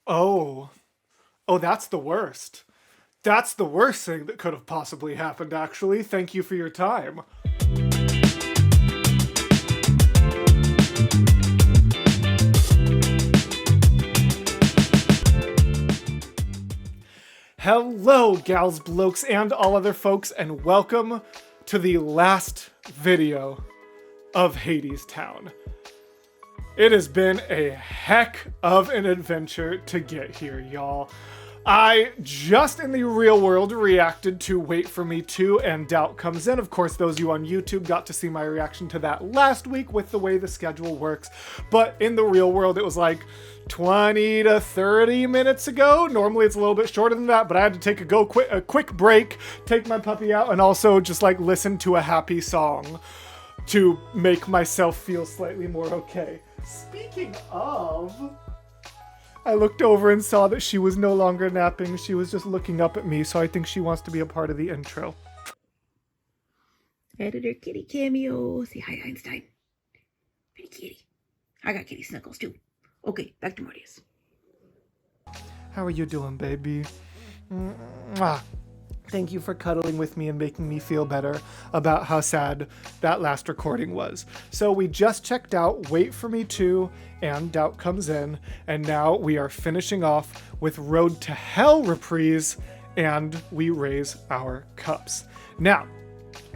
Oh, oh, that's the worst. That's the worst thing that could have possibly happened, actually. Thank you for your time. Hello, gals, blokes, and all other folks, and welcome to the last video of Hadestown. It has been a heck of an adventure to get here, y'all. I just in the real world reacted to Wait For Me 2 and Doubt Comes In. Of course, those of you on YouTube got to see my reaction to that last week with the way the schedule works. But in the real world, it was like 20 to 30 minutes ago. Normally it's a little bit shorter than that, but I had to take a quick break, take my puppy out, and also just like listen to a happy song to make myself feel slightly more okay. Speaking of, I looked over and saw that she was no longer napping. She was just looking up at me, so I think she wants to be a part of the intro. Editor Kitty cameo. Say hi, Einstein. Pretty kitty. I got kitty snuggles too. Okay, back to Marius. How are you doing, baby? Mwah. Thank you for cuddling with me and making me feel better about how sad that last recording was. So we just checked out Wait For Me 2 and Doubt Comes In, and now we are finishing off with Road to Hell Reprise and We Raise Our Cups. Now,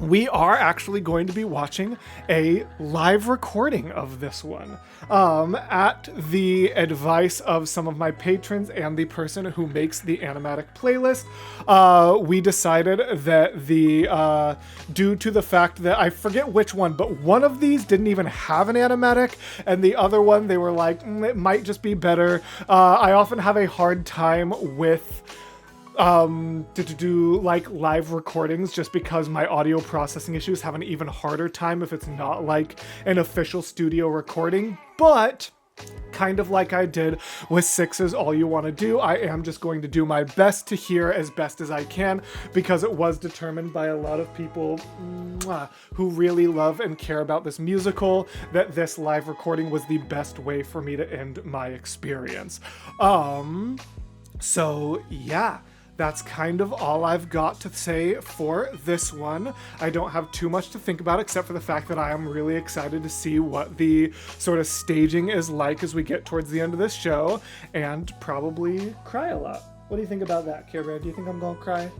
we are actually going to be watching a live recording of this one at the advice of some of my patrons and the person who makes the animatic playlist. We decided that due to the fact that I forget which one, but one of these didn't even have an animatic, and the other one they were like, it might just be better. I often have a hard time with to do like live recordings just because my audio processing issues have an even harder time if it's not like an official studio recording. But kind of like I did with Six's All You Want to Do, I am just going to do my best to hear as best as I can, because it was determined by a lot of people who really love and care about this musical that this live recording was the best way for me to end my experience. So yeah. That's kind of all I've got to say for this one. I don't have too much to think about except for the fact that I am really excited to see what the sort of staging is like as we get towards the end of this show, and probably cry a lot. What do you think about that, Care Bear? Do you think I'm gonna cry?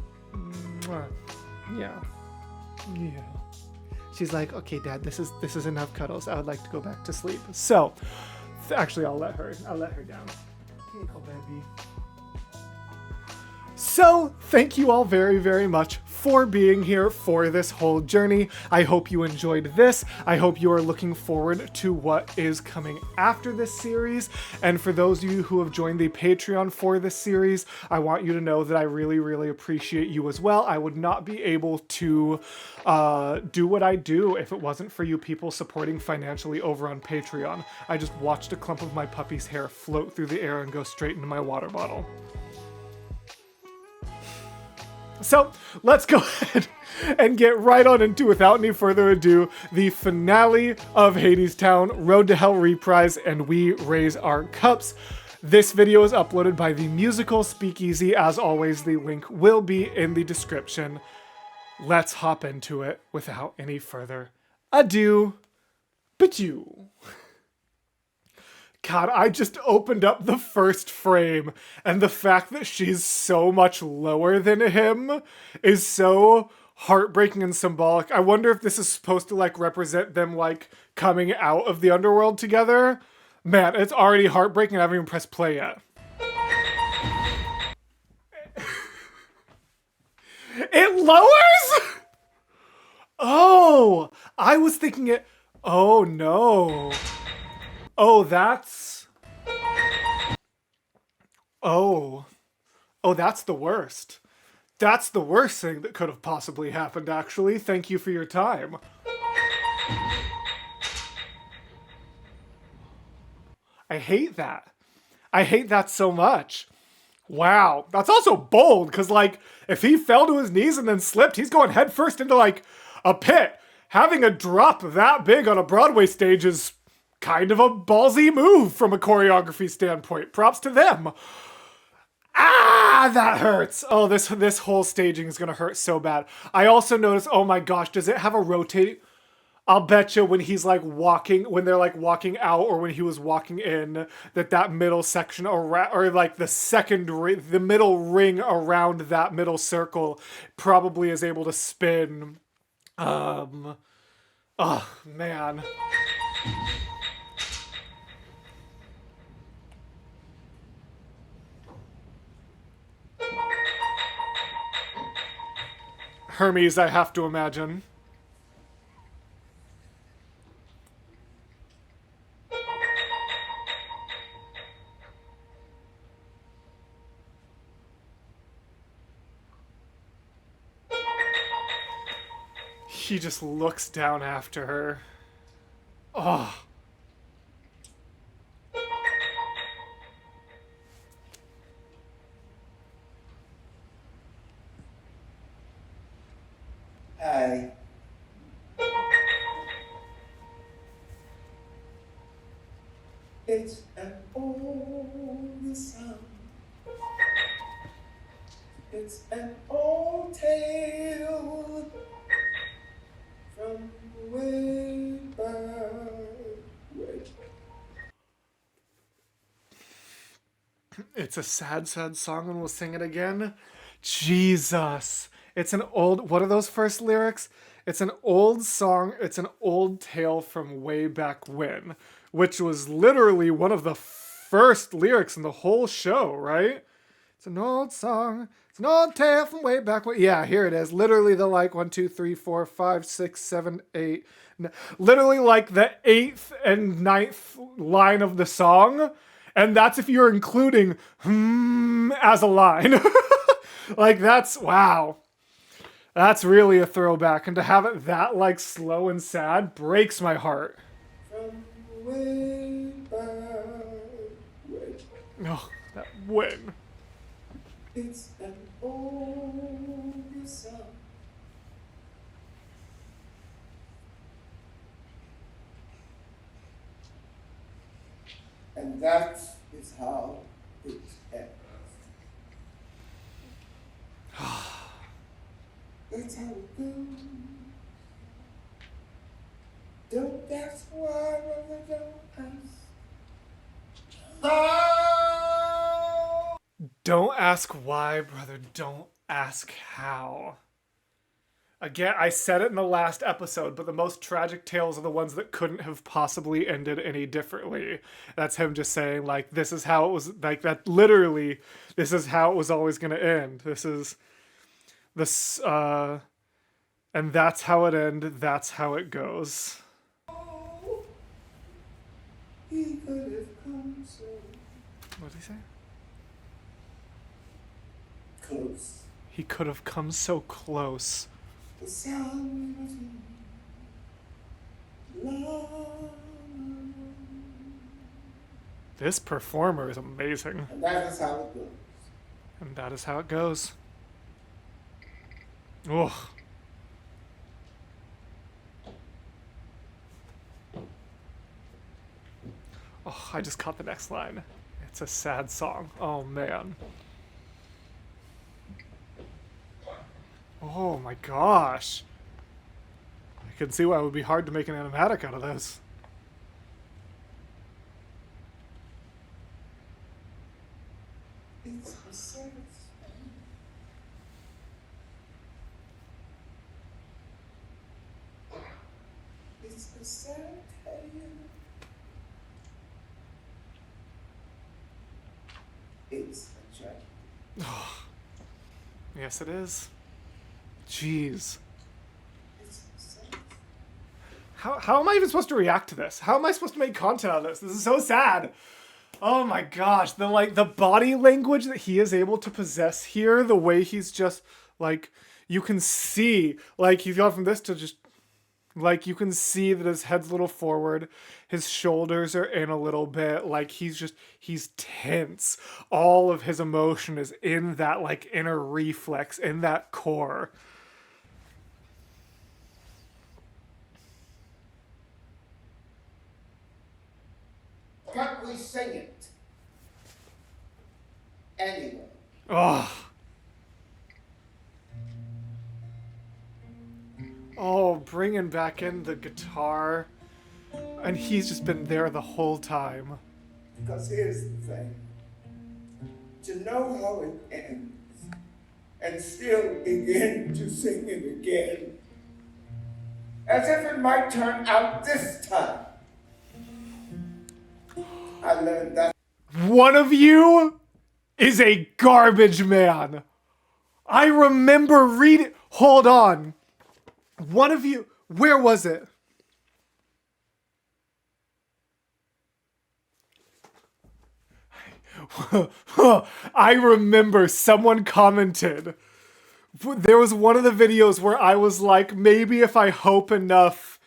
Yeah. She's like, okay, Dad, this is enough cuddles. I would like to go back to sleep. So, actually, I'll let her down. Here you go, baby. So, thank you all very, very much for being here for this whole journey. I hope you enjoyed this. I hope you are looking forward to what is coming after this series. And for those of you who have joined the Patreon for this series, I want you to know that I really, really appreciate you as well. I would not be able to do what I do if it wasn't for you people supporting financially over on Patreon. I just watched a clump of my puppy's hair float through the air and go straight into my water bottle. So let's go ahead and get right on into, without any further ado, the finale of Hadestown, Road to Hell Reprise, and We Raise Our Cups. This video is uploaded by the musical Speakeasy. As always, the link will be in the description. Let's hop into it without any further ado. But you. God, I just opened up the first frame, and the fact that she's so much lower than him is so heartbreaking and symbolic. I wonder if this is supposed to, like, represent them, like, coming out of the underworld together. Man, it's already heartbreaking. I haven't even pressed play yet. It lowers? Oh, I was thinking it... Oh, no. Oh, that's... Oh, that's the worst. That's the worst thing that could have possibly happened, actually. Thank you for your time. I hate that. I hate that so much. Wow. That's also bold, because, like, if he fell to his knees and then slipped, he's going headfirst into, like, a pit. Having a drop that big on a Broadway stage is kind of a ballsy move from a choreography standpoint. Props to them. Ah, that hurts. Oh, this whole staging is gonna hurt so bad. I also noticed, oh my gosh, does it have a rotate? I'll bet you when he's like walking, when they're like walking out, or when he was walking in, that middle section around, or like the middle ring around that middle circle, probably is able to spin. Oh man. Hermes, I have to imagine. He just looks down after her. Oh. Hi. It's an old song. It's an old tale from way back when. It's a sad, sad song, and we'll sing it again. Jesus. It's an old. What are those first lyrics? It's an old song. It's an old tale from way back when, which was literally one of the first lyrics in the whole show, right? It's an old song. It's an old tale from way back when. Yeah, here it is. Literally the like 1, 2, 3, 4, 5, 6, 7, 8. Literally like the 8th and 9th line of the song. And that's if you're including as a line. Like that's wow. That's really a throwback. And to have it that like slow and sad breaks my heart. From way back when. Oh, that win. It's an old song. And that is how it ends. That's how it goes. Don't ask why, brother, don't ask. How? Don't ask why, brother. Don't ask how. Again, I said it in the last episode, but the most tragic tales are the ones that couldn't have possibly ended any differently. That's him just saying, like, this is how it was, like, that literally, this is how it was always going to end. This is, this, and that's how it ended, that's how it goes. He could have come so What did he say? close. He could have come so close. The sound of love. This performer is amazing. And that is how it goes. And that is how it goes. Ugh. Oh, I just caught the next line. It's a sad song. Oh, man. Oh, my gosh. I can see why it would be hard to make an animatic out of this. It's a sad It's a sad tale. It's a tragedy. Yes, it is. Jeez. It's a sad. How am I even supposed to react to this? How am I supposed to make content out of this? This is so sad. Oh my gosh, the body language that he is able to possess here, the way he's just like, you can see, like he's gone from this to just, like you can see that his head's a little forward, his shoulders are in a little bit, like he's tense. All of his emotion is in that like inner reflex, in that core. we sing it anyway. Oh. Oh, bringing back in the guitar. And he's just been there the whole time. Because here's the thing. To know how it ends and still begin to sing it again, as if it might turn out this time. I learned that. One of you is a garbage man. I remember reading. Hold on. One of you. Where was it? I remember someone commented. There was one of the videos where I was like, maybe if I hope enough,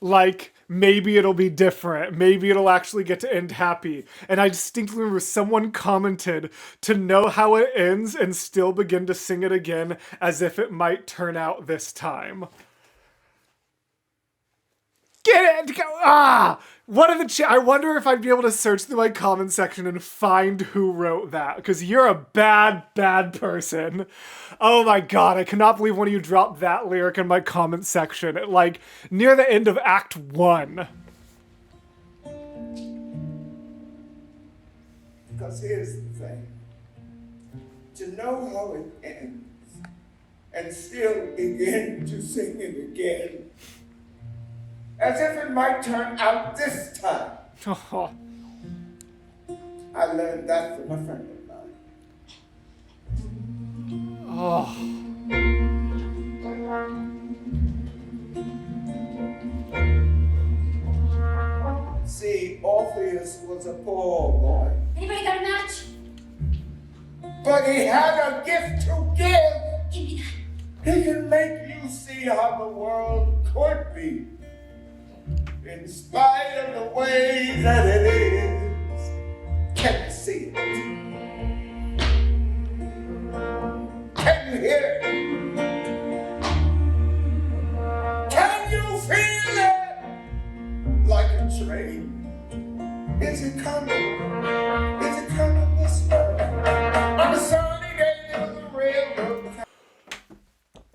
like, maybe it'll be different. Maybe it'll actually get to end happy. And I distinctly remember someone commented to know how it ends and still begin to sing it again as if it might turn out this time. Get it! Go! Ah! One of the I wonder if I'd be able to search through my comment section and find who wrote that. Because you're a bad, bad person. Oh my god, I cannot believe one of you dropped that lyric in my comment section. Like, near the end of Act 1. Because here's the thing. To know how it ends and still begin to sing it again, as if it might turn out this time. Oh. I learned that from a friend of mine. Oh. See, Orpheus was a poor boy. Anybody got a match? But he had a gift to give. Give me that. He can make you see how the world could be, in spite of the way that it is. Can you see it? Can you hear it? Can you feel it? Like a train. Is it coming? Is it coming this way? On a sunny day, there was a railroad.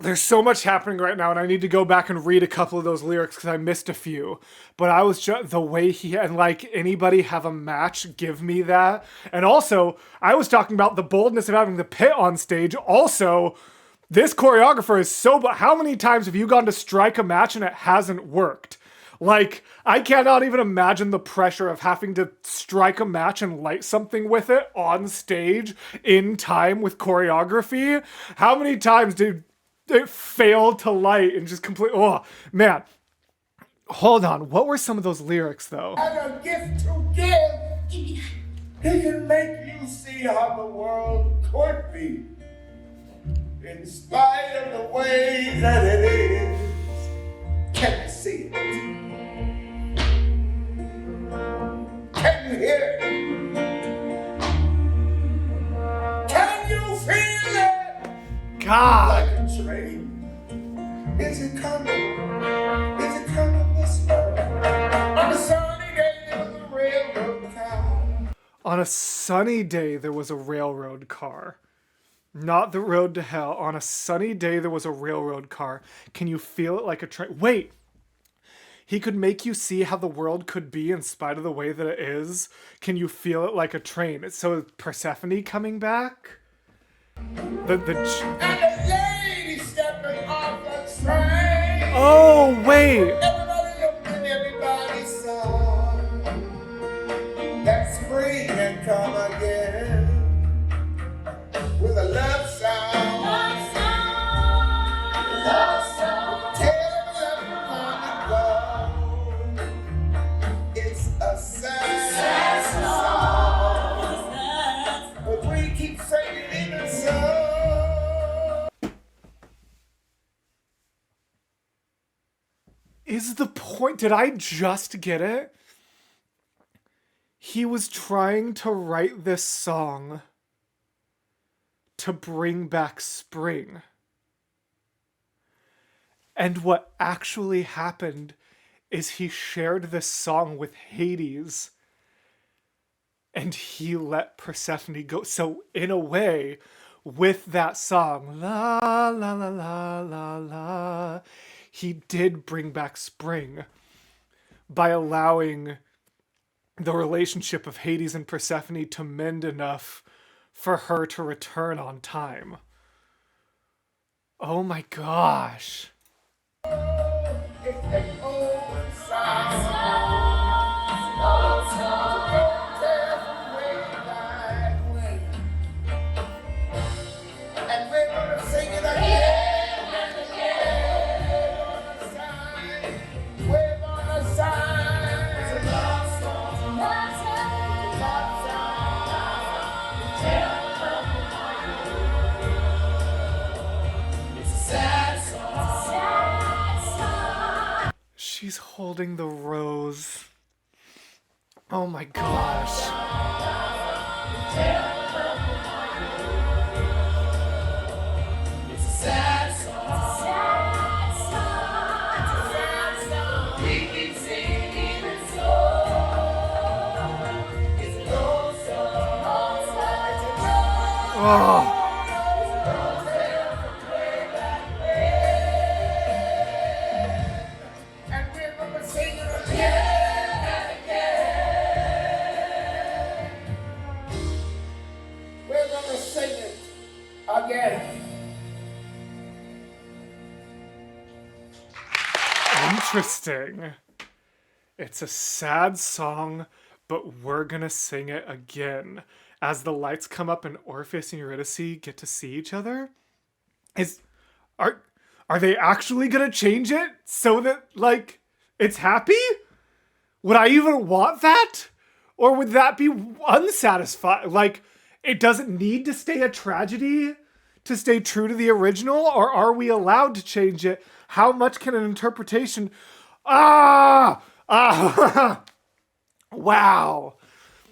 There's so much happening right now, and I need to go back and read a couple of those lyrics because I missed a few. But I was just the way he and like anybody have a match, give me that. And also, I was talking about the boldness of having the pit on stage. Also, this choreographer is so. But how many times have you gone to strike a match and it hasn't worked? Like, I cannot even imagine the pressure of having to strike a match and light something with it on stage in time with choreography. How many times did it fail to light and just complete? Oh, man. Hold on. What were some of those lyrics, though? Had a gift to give. Give me that. He can make you see how the world could be, in spite of the way that it is. Can you see it? Can you hear it? Can you feel it? God. Like a train. Is it coming? Is it coming this way? On a sunny day, there was a railroad car. On a sunny day, there was a railroad car. Not the road to hell. On a sunny day, there was a railroad car. Can you feel it like a train? Wait. He could make you see how the world could be in spite of the way that it is. Can you feel it like a train? So Persephone coming back? And the lady stepping off the train. Oh, wait. Everybody looked and everybody saw that spring had come again with a love song. Love song. Love song. Tell everyone to go. It's a sad song. But we keep singing it so. Is the point? Did I just get it? He was trying to write this song to bring back spring. And what actually happened is he shared this song with Hades and he let Persephone go. So in a way, with that song, la la la la la la, he did bring back spring by allowing the relationship of Hades and Persephone to mend enough for her to return on time. Oh my gosh. It's an old song. And we're gonna sing it again and again. We're gonna sign. It's a love song. Love song. It's a sad song. She's holding the rose. Oh my gosh. It's a sad song. Sad song. We keep singing it so. It's an old song. Oh. And we're gonna sing it again and again. We're gonna sing it again. Interesting. It's a sad song, but we're gonna sing it again. As the lights come up and Orpheus and Eurydice get to see each other, are they actually gonna change it so that like it's happy? Would I even want that? Or would that be unsatisfied? Like, it doesn't need to stay a tragedy to stay true to the original, or are we allowed to change it? How much can an interpretation... Wow.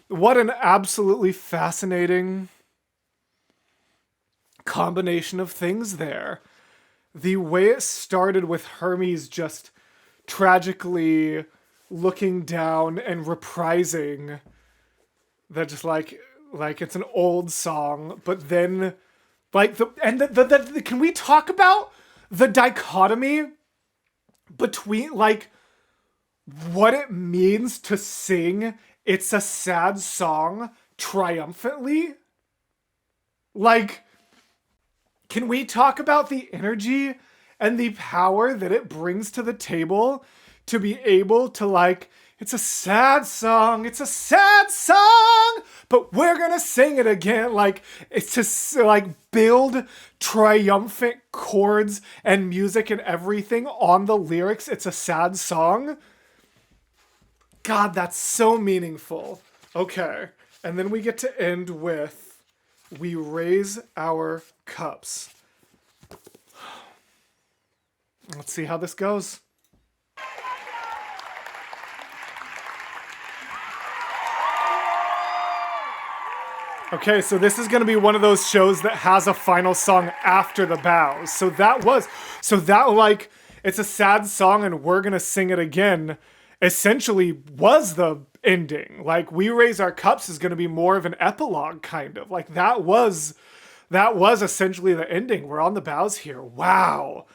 What an absolutely fascinating combination of things there. The way it started with Hermes just tragically looking down and reprising that, just like it's an old song, but then like can we talk about the dichotomy between like what it means to sing "It's a Sad Song" triumphantly? Like, can we talk about the energy and the power that it brings to the table to be able to like, it's a sad song, but we're gonna sing it again. Like, it's just like build triumphant chords and music and everything on the lyrics. It's a sad song. God, that's so meaningful. Okay, and then we get to end with, we raise our cups. Let's see how this goes. Okay, so this is going to be one of those shows that has a final song after the bows. So that like, it's a sad song and we're going to sing it again, essentially was the ending. Like, We Raise Our Cups is going to be more of an epilogue, kind of. Like, that was essentially the ending. We're on the bows here. Wow.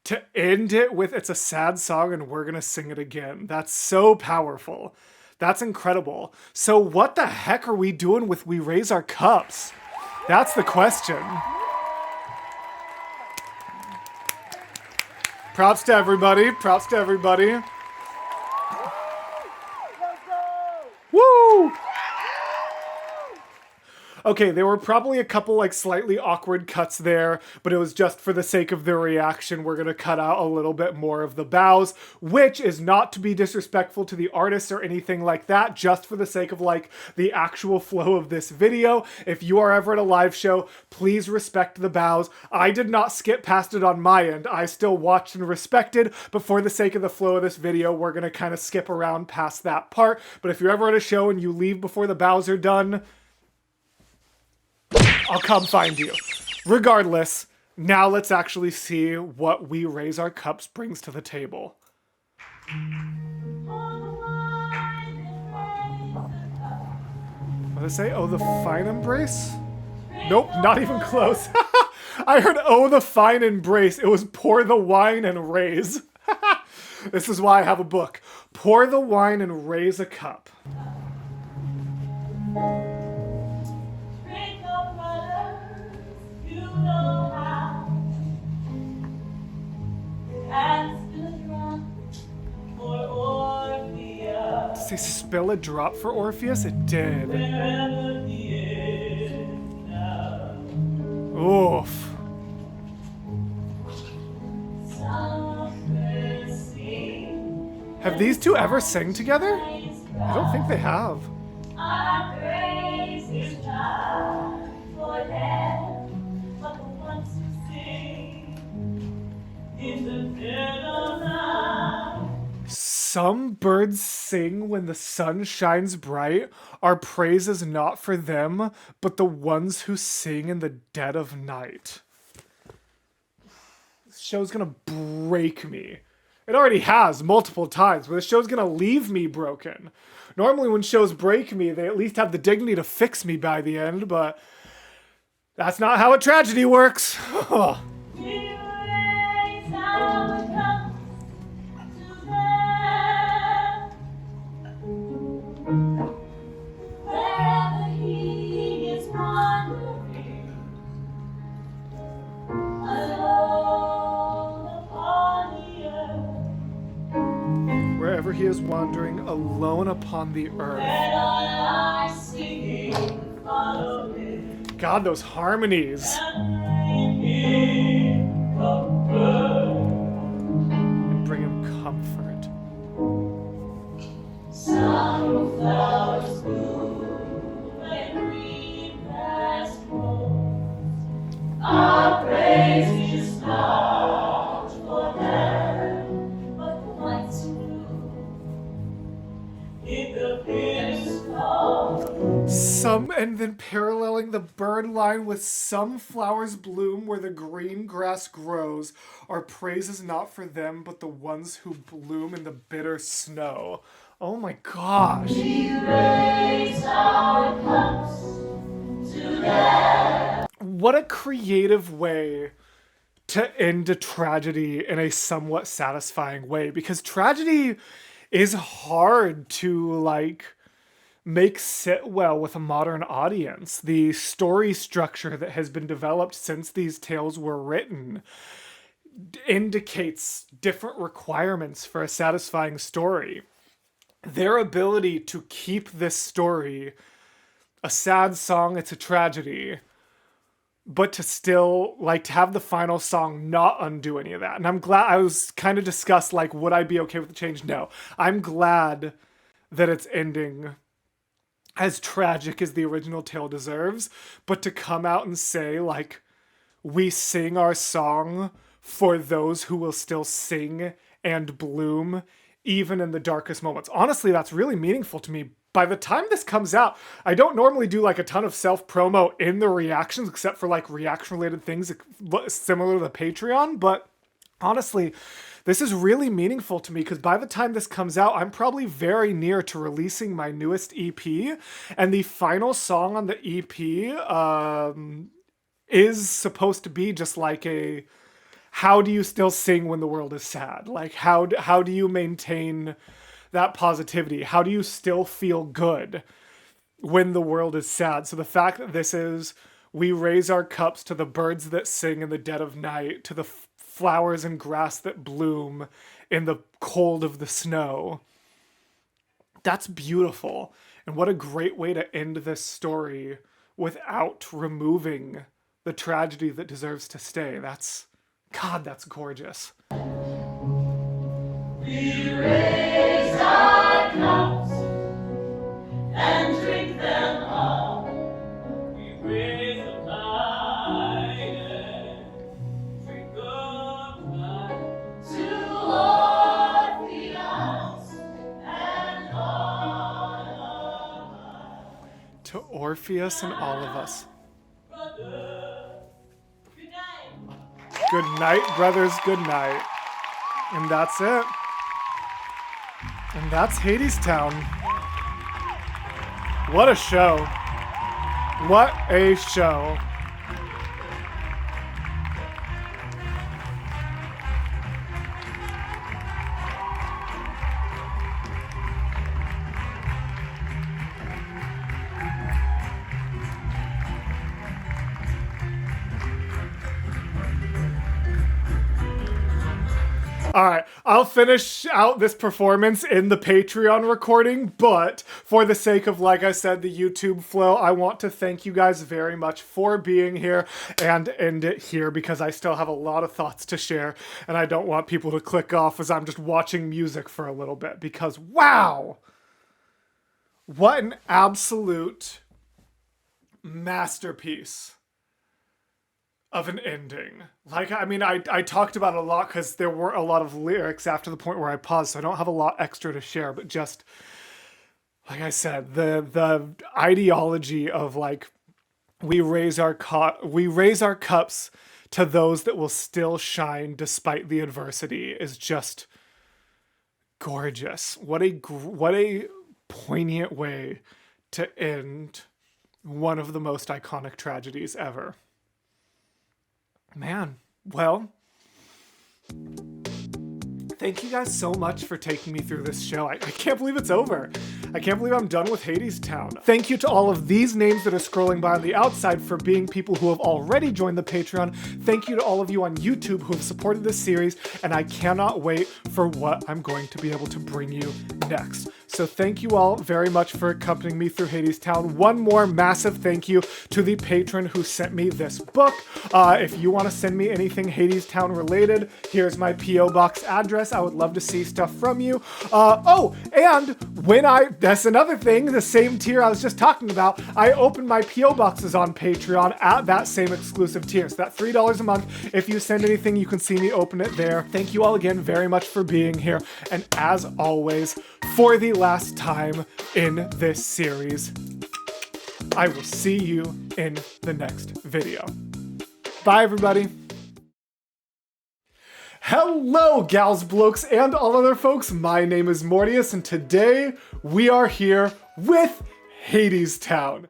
To end it with, it's a sad song and we're going to sing it again. That's so powerful. That's incredible. So what the heck are we doing with We Raise Our Cups? That's the question. Props to everybody. Props to everybody. Woo! Okay, there were probably a couple like slightly awkward cuts there, but it was just for the sake of the reaction. We're gonna cut out a little bit more of the bows, which is not to be disrespectful to the artists or anything like that, just for the sake of like the actual flow of this video. If you are ever at a live show, please respect the bows. I did not skip past it on my end. I still watched and respected, but for the sake of the flow of this video, we're gonna kind of skip around past that part. But if you're ever at a show and you leave before the bows are done, I'll come find you. Regardless, now let's actually see what We Raise Our Cups brings to the table. What did I say? Oh, the fine embrace? Nope, not even close. I heard, oh, the fine embrace. It was pour the wine and raise. This is why I have a book. Pour the wine and raise a cup. Did they spill a drop for Orpheus? It did. Oof. Have these two ever sang together? I don't think they have. Some birds sing when the sun shines bright. Our praise is not for them, but the ones who sing in the dead of night. This show's gonna break me. It already has multiple times, but this show's gonna leave me broken. Normally when shows break me, they at least have the dignity to fix me by the end, but that's not how a tragedy works. Wherever he is wandering alone upon the earth. God, those harmonies. And bring him comfort. Some flowers bloom and green grass grows. Our praise is not for them, but the ones who in the bitter snow. Some, and then paralleling the bird line with some flowers bloom where the green grass grows. Our praise is not for them, but the ones who bloom in the bitter snow. Oh my gosh. We raise our cups to them. What a creative way to end a tragedy in a somewhat satisfying way, because tragedy is hard to make sit well with a modern audience. The story structure that has been developed since these tales were written indicates different requirements for a satisfying story. Their ability to keep this story a sad song, it's a tragedy, but to still to have the final song not undo any of that. And I'm glad. I was kind of discussed, would I be okay with the change? No. I'm glad that it's ending as tragic as the original tale deserves, but to come out and say, we sing our song for those who will still sing and bloom even in the darkest moments. Honestly, that's really meaningful to me. By the time this comes out, I don't normally do a ton of self-promo in the reactions, except for reaction-related things similar to the Patreon, but honestly, this is really meaningful to me because by the time this comes out, I'm probably very near to releasing my newest EP, and the final song on the EP is supposed to be just how do you still sing when the world is sad? How do you maintain that positivity? How do you still feel good when the world is sad? So the fact that this is, we raise our cups to the birds that sing in the dead of night, to the flowers and grass that bloom in the cold of the snow. That's beautiful. And what a great way to end this story without removing the tragedy that deserves to stay. That's gorgeous. We raise our cups and drink them all. We raise them high and drink of life to Orpheus and all of us. To Orpheus and all of us. Good night, brothers, good night. And that's it. And that's Hadestown. What a show. What a show. All right, I'll finish out this performance in the Patreon recording, but for the sake of, like I said, the YouTube flow, I want to thank you guys very much for being here and end it here because I still have a lot of thoughts to share and I don't want people to click off as I'm just watching music for a little bit because, wow, what an absolute masterpiece of an ending. Like, I mean, I talked about it a lot because there were a lot of lyrics after the point where I paused, so I don't have a lot extra to share, but just, like I said, the ideology of, like, we raise our cups to those that will still shine despite the adversity is just gorgeous. What a poignant way to end one of the most iconic tragedies ever. Man, well, thank you guys so much for taking me through this show. I can't believe it's over. I can't believe I'm done with Hadestown. Thank you to all of these names that are scrolling by on the outside for being people who have already joined the Patreon. Thank you to all of you on YouTube who have supported this series, and I cannot wait for what I'm going to be able to bring you next. So thank you all very much for accompanying me through Hadestown. One more massive thank you to the patron who sent me this book. If you want to send me anything Hadestown related, here's my P.O. Box address. I would love to see stuff from you. And that's another thing, the same tier I was just talking about, I open my P.O. Boxes on Patreon at that same exclusive tier. So that $3 a month. If you send anything, you can see me open it there. Thank you all again very much for being here. And as always, for the last time in this series, I will see you in the next video. Bye, everybody. Hello, gals, blokes, and all other folks. My name is Mortius, and today we are here with Hadestown.